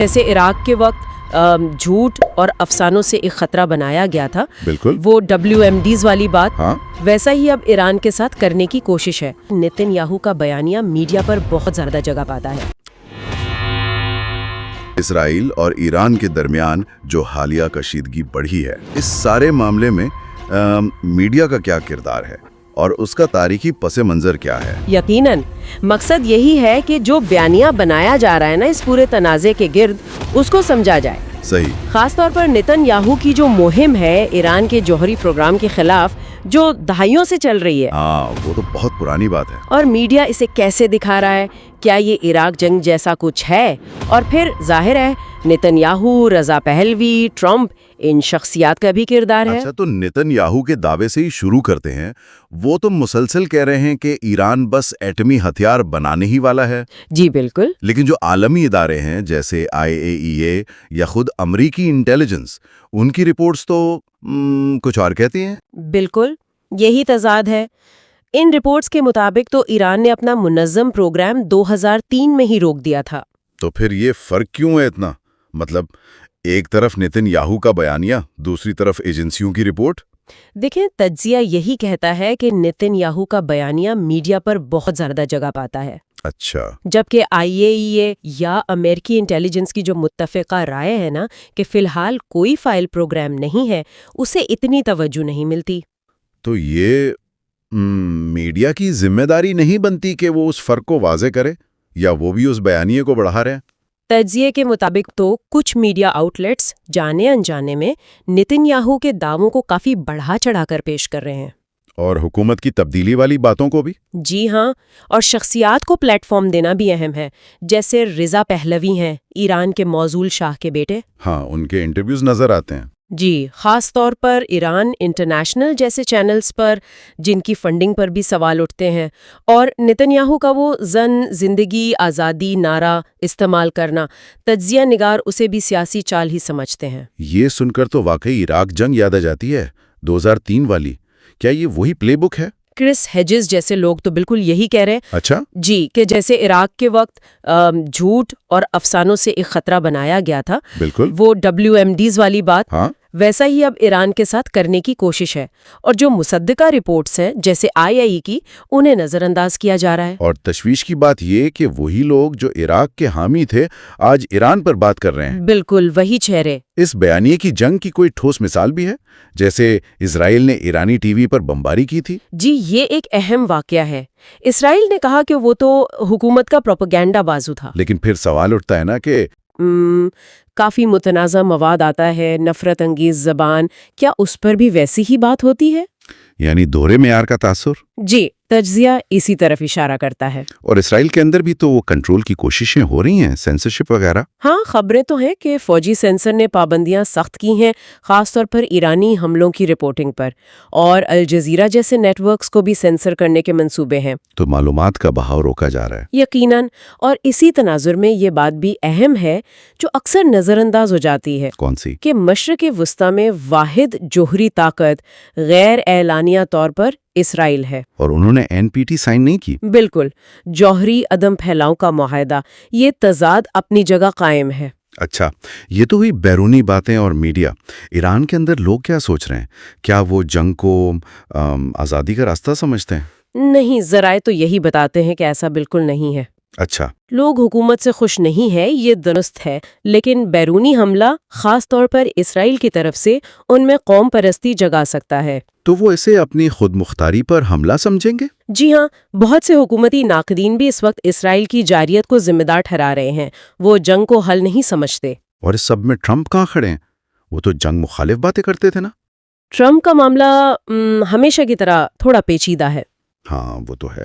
جیسے عراق کے وقت جھوٹ اور افسانوں سے ایک خطرہ بنایا گیا تھا، بالکل وہ WMDs والی بات، ہاں ویسا ہی اب ایران کے ساتھ کرنے کی کوشش ہے۔ نتن یاہو کا بیانیہ میڈیا پر بہت زیادہ جگہ پاتا ہے۔ اسرائیل اور ایران کے درمیان جو حالیہ کشیدگی بڑھی ہے، اس سارے معاملے میں میڈیا کا کیا کردار ہے اور اس کا تاریخی پس منظر کیا ہے؟ یقیناً مقصد یہی ہے کہ جو بیانیہ بنایا جا رہا ہے نا اس پورے تنازع کے گرد، اس کو سمجھا جائے۔ صحیح۔ خاص طور پر نتن یاہو کی جو مہم ہے ایران کے جوہری پروگرام کے خلاف، جو دہائیوں سے چل رہی ہے، وہ تو بہت پرانی بات ہے۔ اور میڈیا اسے کیسے دکھا رہا ہے؟ کیا یہ عراق جنگ جیسا کچھ ہے؟ اور پھر ظاہر ہے نتن یاہو، رضا پہلوی، ٹرمپ، ان شخصیات کا بھی کردار ہے۔ اچھا، تو نتن یاہو کے دعوے سے ہی شروع کرتے ہیں۔ وہ تو مسلسل کہہ رہے ہیں کہ ایران بس ایٹمی ہتھیار بنانے ہی والا ہے۔ جی بالکل۔ لیکن جو عالمی ادارے ہیں جیسے IAEA یا خود امریکی انٹیلیجنس، ان کی رپورٹس تو کچھ اور کہتی ہیں۔ بالکل یہی تضاد ہے۔ ان رپورٹس کے مطابق تو ایران نے اپنا منظم پروگرام 2003 میں ہی روک دیا تھا۔ تو پھر یہ فرق کیوں ہے اتنا؟ مطلب ایک طرف نتن یاہو کا بیانیہ، دوسری طرف ایجنسیوں کی رپورٹ۔ دیکھیں، تجزیہ یہی کہتا ہے کہ نتن یاہو کا بیانیہ میڈیا پر بہت زیادہ جگہ پاتا ہے۔ اچھا۔ جبکہ IAEA یا امریکی انٹیلیجنس کی جو متفقہ رائے ہے نا کہ فی الحال کوئی فائل پروگرام نہیں ہے، اسے اتنی توجہ نہیں ملتی۔ تو یہ میڈیا کی ذمہ داری نہیں بنتی کہ وہ اس فرق کو واضح کرے، یا وہ بھی اس بیانیے کو بڑھا رہے ہیں؟ تجزیے کے مطابق تو کچھ میڈیا آؤٹ لیٹس جانے انجانے میں نتن یاہو کے دعووں کو کافی بڑھا چڑھا کر پیش کر رہے ہیں۔ اور حکومت کی تبدیلی والی باتوں کو بھی؟ جی ہاں، اور شخصیات کو پلیٹ فارم دینا بھی اہم ہے، جیسے رضا پہلوی ہیں، ایران کے موصول شاہ کے بیٹے۔ ہاں، ان کے انٹرویوز نظر آتے ہیں۔ جی، خاص طور پر ایران انٹرنیشنل جیسے چینلز پر، جن کی فنڈنگ پر بھی سوال اٹھتے ہیں۔ اور نتن یاہو کا وہ زندگی آزادی نعرہ استعمال کرنا، تجزیہ نگار اسے بھی سیاسی چال ہی سمجھتے ہیں۔ یہ سن کر تو واقعی عراق جنگ یاد آ جاتی ہے، 2003 والی۔ کیا یہ وہی پلے بک ہے؟ کرس ہیجز جیسے لوگ تو بالکل یہی کہہ رہے ہیں۔ اچھا جی، کہ جیسے عراق کے وقت جھوٹ اور افسانوں سے ایک خطرہ بنایا گیا تھا، بالکل وہ WMDs والی بات، ہاں، ویسا ہی اب ایران کے ساتھ کرنے کی کوشش ہے۔ اور جو مصدقہ رپورٹس ہیں جیسے IAEA کی، انہیں نظر انداز کیا جا رہا ہے۔ اور تشویش کی بات یہ کہ وہی لوگ جو عراق کے حامی تھے آج ایران پر بات کر رہے ہیں۔ بالکل وہی چہرے۔ اس بیانیے کی جنگ کی کوئی ٹھوس مثال بھی ہے، جیسے اسرائیل نے ایرانی ٹی وی پر بمباری کی تھی؟ جی، یہ ایک اہم واقعہ ہے۔ اسرائیل نے کہا کہ وہ تو حکومت کا پروپیگنڈا بازو تھا۔ لیکن پھر سوال اٹھتا ہے نا کہ کافی متنازع مواد آتا ہے، نفرت انگیز زبان، کیا اس پر بھی ویسی ہی بات ہوتی ہے؟ یعنی دوہرے معیار کا تاثر؟ جی، تجزیہ اسی طرف اشارہ کرتا ہے۔ اور اسرائیل کے اندر بھی تو وہ کنٹرول کی کوششیں ہو رہی ہیں، سینسرشپ وغیرہ۔ ہاں، خبریں تو ہیں کہ فوجی سینسر نے پابندیاں سخت کی ہیں، خاص طور پر ایرانی حملوں کی رپورٹنگ پر، اور الجزیرہ جیسے نیٹ ورکس کو بھی سینسر کرنے کے منصوبے ہیں۔ تو معلومات کا بہاؤ روکا جا رہا ہے۔ یقیناً، اور اسی تناظر میں یہ بات بھی اہم ہے جو اکثر نظر انداز ہو جاتی ہے۔ کون سی؟ کہ مشرق وسطی میں واحد جوہری طاقت غیر اعلانیہ طور پر اسرائیل ہے۔ اور انہوں نے NPT سائن نہیں کی؟ بالکل، جوہری عدم پھیلاؤ کا معاہدہ، یہ تضاد اپنی جگہ قائم ہے۔ اچھا، یہ تو ہوئی بیرونی باتیں اور میڈیا۔ ایران کے اندر لوگ کیا سوچ رہے ہیں؟ کیا وہ جنگ کو آزادی کا راستہ سمجھتے ہیں؟ نہیں، ذرائع تو یہی بتاتے ہیں کہ ایسا بالکل نہیں ہے۔ اچھا، لوگ حکومت سے خوش نہیں ہے، یہ درست ہے، لیکن بیرونی حملہ خاص طور پر اسرائیل کی طرف سے ان میں قوم پرستی جگا سکتا ہے۔ تو وہ اسے اپنی خود مختاری پر حملہ سمجھیں گے؟ جی ہاں، بہت سے حکومتی ناقدین بھی اس وقت اسرائیل کی جارحیت کو ذمہ دار ٹھہرا رہے ہیں۔ وہ جنگ کو حل نہیں سمجھتے۔ اور اس سب میں ٹرمپ کہاں کھڑے ہیں؟ وہ تو جنگ مخالف باتیں کرتے تھے نا؟ ٹرمپ کا معاملہ ہمیشہ کی طرح تھوڑا پیچیدہ ہے۔ ہاں، وہ تو ہے۔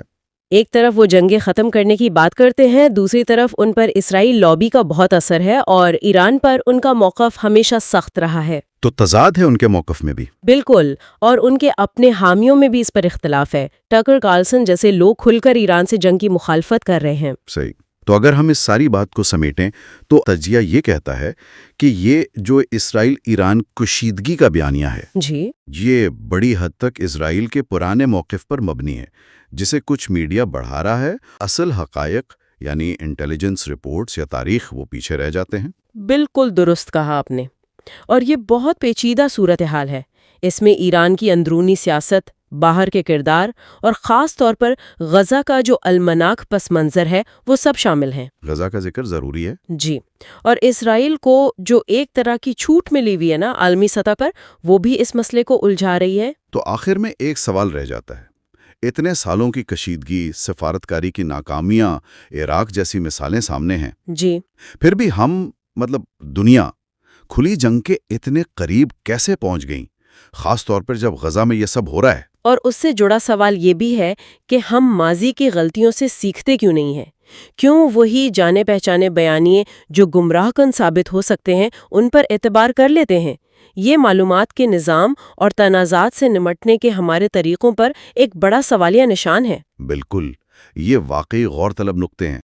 ایک طرف وہ جنگیں ختم کرنے کی بات کرتے ہیں، دوسری طرف ان پر اسرائیل لابی کا بہت اثر ہے، اور ایران پر ان کا موقف ہمیشہ سخت رہا ہے۔ تو تضاد ہے ان کے موقف میں بھی؟ بالکل، اور ان کے اپنے حامیوں میں بھی اس پر اختلاف ہے۔ ٹکر کارلسن جیسے لوگ کھل کر ایران سے جنگ کی مخالفت کر رہے ہیں۔ صحیح۔ تو اگر ہم اس ساری بات کو سمیٹیں تو تجزیہ یہ کہتا ہے کہ یہ جو اسرائیل ایران کشیدگی کا بیانیہ ہے، جی، یہ بڑی حد تک اسرائیل کے پرانے موقف پر مبنی ہے، جسے کچھ میڈیا بڑھا رہا ہے۔ اصل حقائق یعنی انٹیلیجنس رپورٹس یا تاریخ وہ پیچھے رہ جاتے ہیں؟ بالکل درست کہا آپ نے، اور یہ بہت پیچیدہ صورتحال ہے۔ اس میں ایران کی اندرونی سیاست، باہر کے کردار اور خاص طور پر غزہ کا جو المناک پس منظر ہے وہ سب شامل ہیں۔ غزہ کا ذکر ضروری ہے؟ جی، اور اسرائیل کو جو ایک طرح کی چھوٹ ملی ہوئی ہے نا عالمی سطح پر، وہ بھی اس مسئلے کو الجھا رہی ہے۔ تو آخر میں ایک سوال رہ جاتا ہے، اتنے سالوں کی کشیدگی، سفارتکاری کی ناکامیاں، عراق جیسی مثالیں سامنے ہیں، جی، پھر بھی ہم دنیا کھلی جنگ کے اتنے قریب کیسے پہنچ گئیں، خاص طور پر جب غزہ میں یہ سب ہو رہا ہے؟ اور اس سے جڑا سوال یہ بھی ہے کہ ہم ماضی کی غلطیوں سے سیکھتے کیوں نہیں ہیں؟ کیوں وہی جانے پہچانے بیانیے جو گمراہ کن ثابت ہو سکتے ہیں ان پر اعتبار کر لیتے ہیں؟ یہ معلومات کے نظام اور تنازعات سے نمٹنے کے ہمارے طریقوں پر ایک بڑا سوالیہ نشان ہے۔ بالکل، یہ واقعی غور طلب نقطے ہیں۔